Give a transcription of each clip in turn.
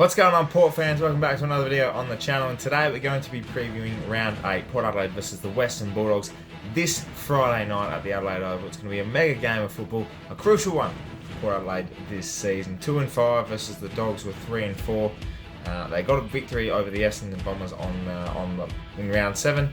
What's going on, Port fans? Welcome back to another video on the channel, and today we're going to be previewing round 8, Port Adelaide versus the Western Bulldogs, this Friday night at the Adelaide Oval. It's going to be a mega game of football, a crucial one for Port Adelaide this season. 2-5 versus the Dogs with 3-4. They got a victory over the Essendon Bombers in round 7,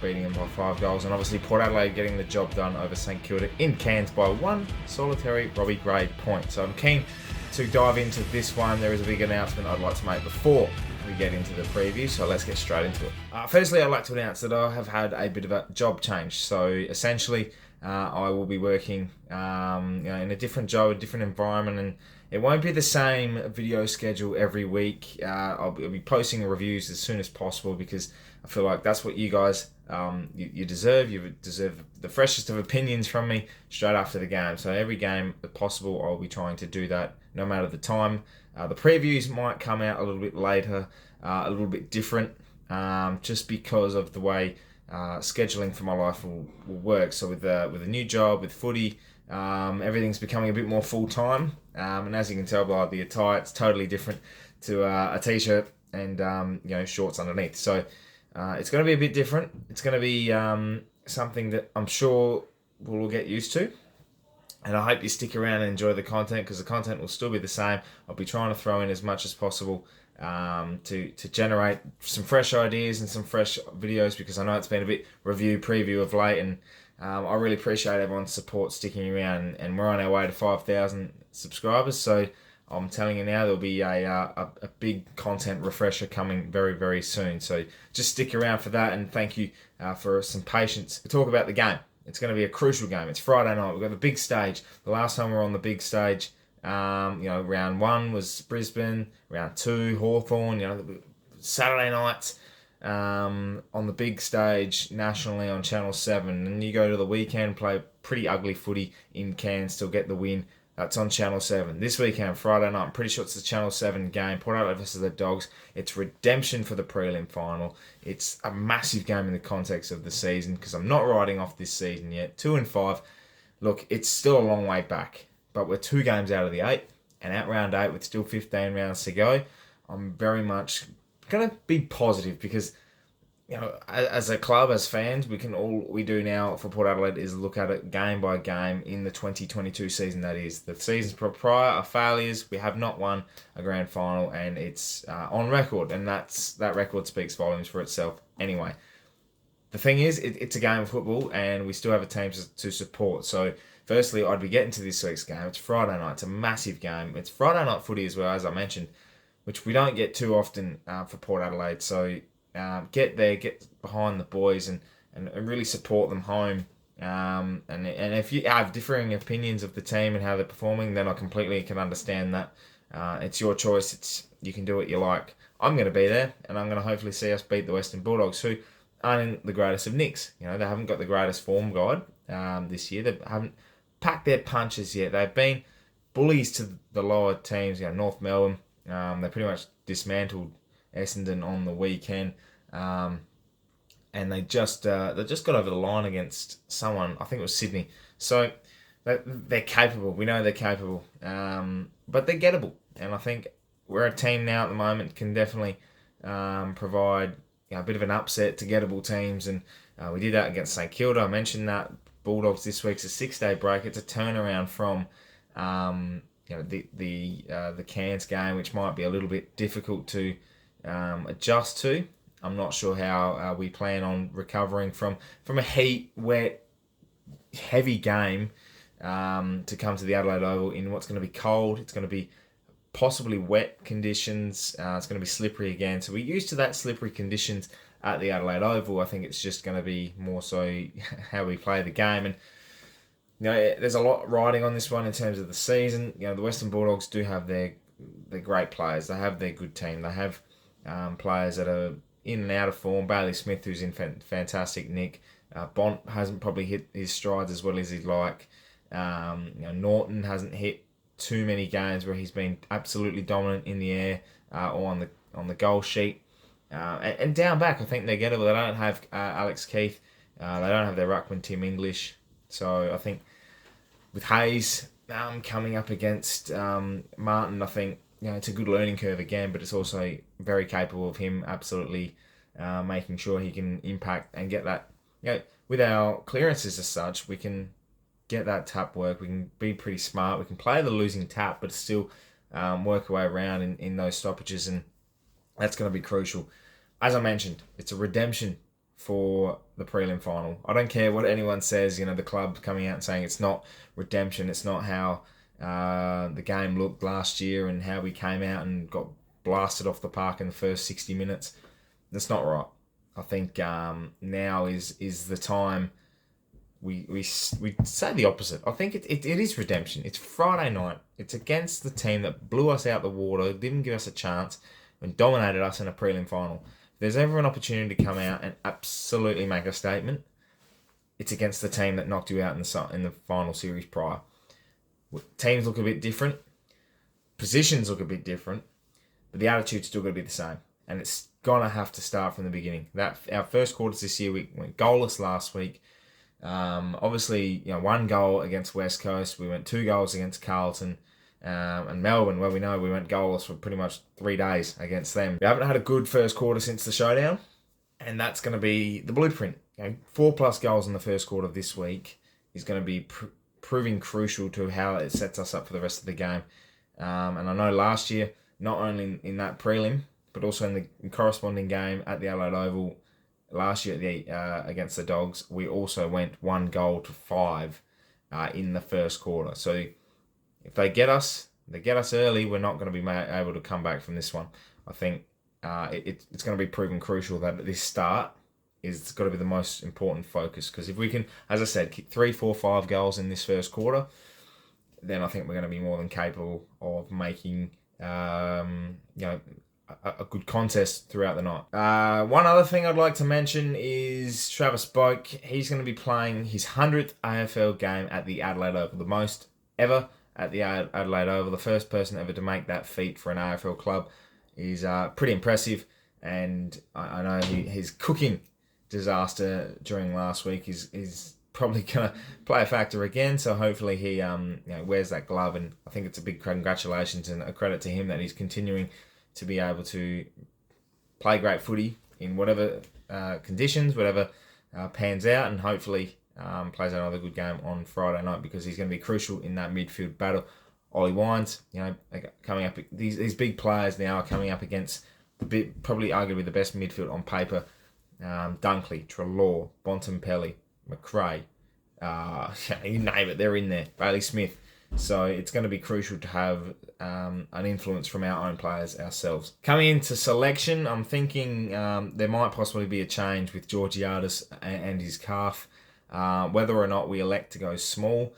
beating them by 5 goals, and obviously Port Adelaide getting the job done over St Kilda in Cairns by one solitary Robbie Gray point. So I'm keen to dive into this one. There is a big announcement I'd like to make before we get into the preview, so let's get straight into it. Firstly, I'd like to announce that I have had a bit of a job change. So essentially, I will be working in a different job, a different environment, and it won't be the same video schedule every week. I'll be posting reviews as soon as possible because I feel like that's what you guys you deserve. You deserve the freshest of opinions from me straight after the game. So every game possible, I'll be trying to do that no matter the time. The previews might come out a little bit later, a little bit different, just because of the way scheduling for my life will work. So with a new job, with footy, everything's becoming a bit more full-time. And as you can tell by the attire, it's totally different to a t-shirt and shorts underneath. So it's going to be a bit different. It's going to be something that I'm sure we'll get used to. And I hope you stick around and enjoy the content, because the content will still be the same. I'll be trying to throw in as much as possible to generate some fresh ideas and some fresh videos, because I know it's been a bit preview of late, and I really appreciate everyone's support sticking around. And we're on our way to 5,000 subscribers, so I'm telling you now, there'll be a big content refresher coming very, very soon. So just stick around for that, and thank you for some patience to talk about the game. It's going to be a crucial game. It's Friday night. We've got the big stage. The last time we were on the big stage, round 1 was Brisbane. Round 2, Hawthorn. Saturday nights on the big stage nationally on Channel 7. And you go to the weekend, play pretty ugly footy in Cairns, still get the win. That's on Channel 7. This weekend, Friday night, I'm pretty sure it's the Channel 7 game. Port Adelaide versus the Dogs. It's redemption for the prelim final. It's a massive game in the context of the season, because I'm not writing off this season yet. 2-5. Look, it's still a long way back, but we're 2 games out of the 8, and at round 8 with still 15 rounds to go, I'm very much going to be positive, because as a club, as fans, we do now for Port Adelaide is look at it game by game in the 2022 season. That is, the seasons prior are failures. We have not won a grand final, and it's on record, and that record speaks volumes for itself. Anyway, the thing is, it's a game of football, and we still have a team to support. So, firstly, I'd be getting to this week's game. It's Friday night. It's a massive game. It's Friday night footy as well, as I mentioned, which we don't get too often for Port Adelaide. So get there, get behind the boys, and really support them home. And if you have differing opinions of the team and how they're performing, then I completely can understand that. It's your choice. You can do what you like. I'm going to be there, and I'm going to hopefully see us beat the Western Bulldogs, who aren't in the greatest of nicks. They haven't got the greatest form guide this year. They haven't packed their punches yet. They've been bullies to the lower teams. North Melbourne. They pretty much dismantled Essendon on the weekend, and they just got over the line against someone. I think it was Sydney. So they're capable. We know they're capable, but they're gettable. And I think we're a team now at the moment can definitely provide a bit of an upset to gettable teams, and we did that against St Kilda. I mentioned that Bulldogs this week's a 6-day break. It's a turnaround from the Cairns game, which might be a little bit difficult to adjust to. I'm not sure how we plan on recovering from a heat, wet, heavy game to come to the Adelaide Oval in what's going to be cold. It's going to be possibly wet conditions. It's going to be slippery again. So we're used to that slippery conditions at the Adelaide Oval. I think it's just going to be more so how we play the game. And there's a lot riding on this one in terms of the season. The Western Bulldogs do have their great players. They have their good team. They have players that are in and out of form. Bailey Smith, who's in fantastic nick. Bont hasn't probably hit his strides as well as he'd like. Norton hasn't hit too many games where he's been absolutely dominant in the air or on the goal sheet. And down back, I think they're gettable. They don't have Alex Keith. They don't have their ruckman Tim English. So I think with Hayes coming up against Martin, I think it's a good learning curve again, but it's also very capable of him absolutely making sure he can impact and get that. With our clearances as such, we can get that tap work. We can be pretty smart. We can play the losing tap, but still work our way around in those stoppages, and that's going to be crucial. As I mentioned, it's a redemption for the prelim final. I don't care what anyone says. The club coming out and saying it's not redemption. It's not how the game looked last year and how we came out and got blasted off the park in the first 60 minutes. That's not right. I think now is the time we say the opposite. I think it is redemption. It's Friday night. It's against the team that blew us out the water, didn't give us a chance, and dominated us in a prelim final. If there's ever an opportunity to come out and absolutely make a statement, it's against the team that knocked you out in the final series prior. Teams look a bit different, positions look a bit different, but the attitude's still going to be the same. And it's going to have to start from the beginning. Our first quarters this year, we went goalless last week. Obviously, 1 goal against West Coast. We went 2 goals against Carlton. And Melbourne, where we know we went goalless for pretty much 3 days against them. We haven't had a good first quarter since the showdown, and that's going to be the blueprint. 4+ goals in the first quarter of this week is going to be proving crucial to how it sets us up for the rest of the game. And I know last year, not only in that prelim, but also in the corresponding game at the Adelaide Oval last year against the Dogs, we also went 1-5 in the first quarter. So if they get us early, we're not going to be able to come back from this one. I think it's going to be proven crucial that at this start is got to be the most important focus. Because if we can, as I said, kick 3, 4, 5 goals in this first quarter, then I think we're going to be more than capable of making a good contest throughout the night. One other thing I'd like to mention is Travis Boak. He's going to be playing his 100th AFL game at the Adelaide Oval, the most ever at the Adelaide Oval. The first person ever to make that feat for an AFL club is pretty impressive. And I know his cooking disaster during last week is probably going to play a factor again. So hopefully he wears that glove. And I think it's a big congratulations and a credit to him that he's continuing to be able to play great footy in whatever conditions, whatever pans out, and hopefully plays another good game on Friday night, because he's going to be crucial in that midfield battle. Ollie Wines, coming up, these big players now are coming up against probably arguably the best midfield on paper. Dunkley, Treloar, Bontempelli, McRae, you name it, they're in there. Bailey Smith. So it's going to be crucial to have an influence from our own players ourselves. Coming into selection, I'm thinking there might possibly be a change with Georgiades and his calf. Whether or not we elect to go small,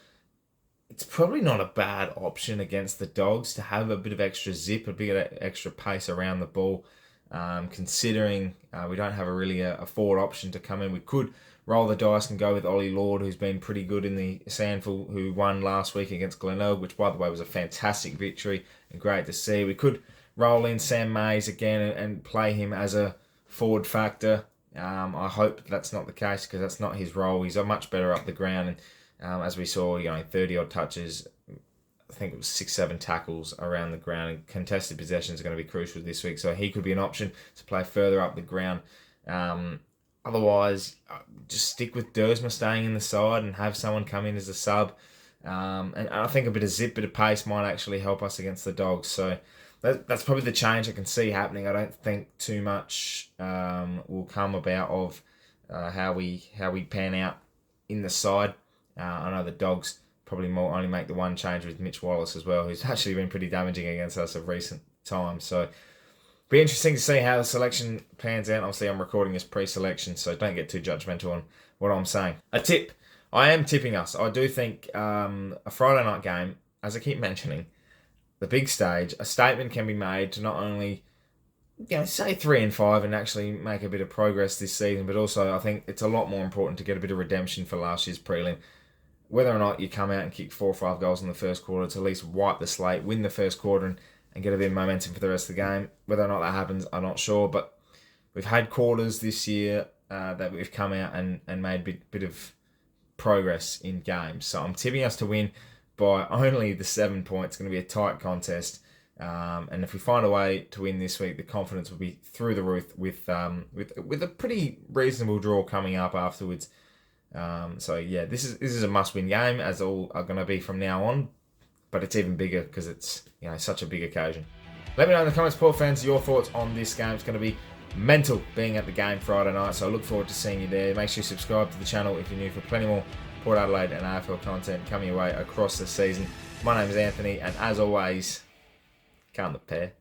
it's probably not a bad option against the Dogs to have a bit of extra zip, a bit of extra pace around the ball. Considering we don't have a forward option to come in, we could roll the dice and go with Ollie Lord, who's been pretty good in the SANFL, who won last week against Glenelg, which, by the way, was a fantastic victory and great to see. We could roll in Sam Mays again and play him as a forward factor. I hope that's not the case, because that's not his role. He's much better up the ground, and as we saw, 30-odd touches, I think it was 6-7 tackles around the ground, and contested possessions are going to be crucial this week, so he could be an option to play further up the ground. Otherwise, just stick with Dersma staying in the side and have someone come in as a sub. And I think a bit of zip, bit of pace might actually help us against the Dogs. So that's probably the change I can see happening. I don't think too much will come about of how we pan out in the side. I know the Dogs probably more only make the one change with Mitch Wallace as well, who's actually been pretty damaging against us of recent times. So be interesting to see how the selection pans out. Obviously, I'm recording this pre-selection, so don't get too judgmental on what I'm saying. A tip. I am tipping us. I do think a Friday night game, as I keep mentioning, the big stage, a statement can be made to not only say 3 and 5 and actually make a bit of progress this season, but also I think it's a lot more important to get a bit of redemption for last year's prelim. Whether or not you come out and kick 4 or 5 goals in the first quarter to at least wipe the slate, win the first quarter, and get a bit of momentum for the rest of the game. Whether or not that happens, I'm not sure, but we've had quarters this year that we've come out and made a bit of progress in games. So I'm tipping us to win by only the 7 points. It's going to be a tight contest. And if we find a way to win this week, the confidence will be through the roof with a pretty reasonable draw coming up afterwards. So yeah, this is a must-win game, as all are going to be from now on. But it's even bigger because it's such a big occasion. Let me know in the comments, Port fans, your thoughts on this game. It's going to be mental being at the game Friday night, so I look forward to seeing you there. Make sure you subscribe to the channel if you're new for plenty more Port Adelaide and AFL content coming your way across the season. My name is Anthony, and as always, calm the pair.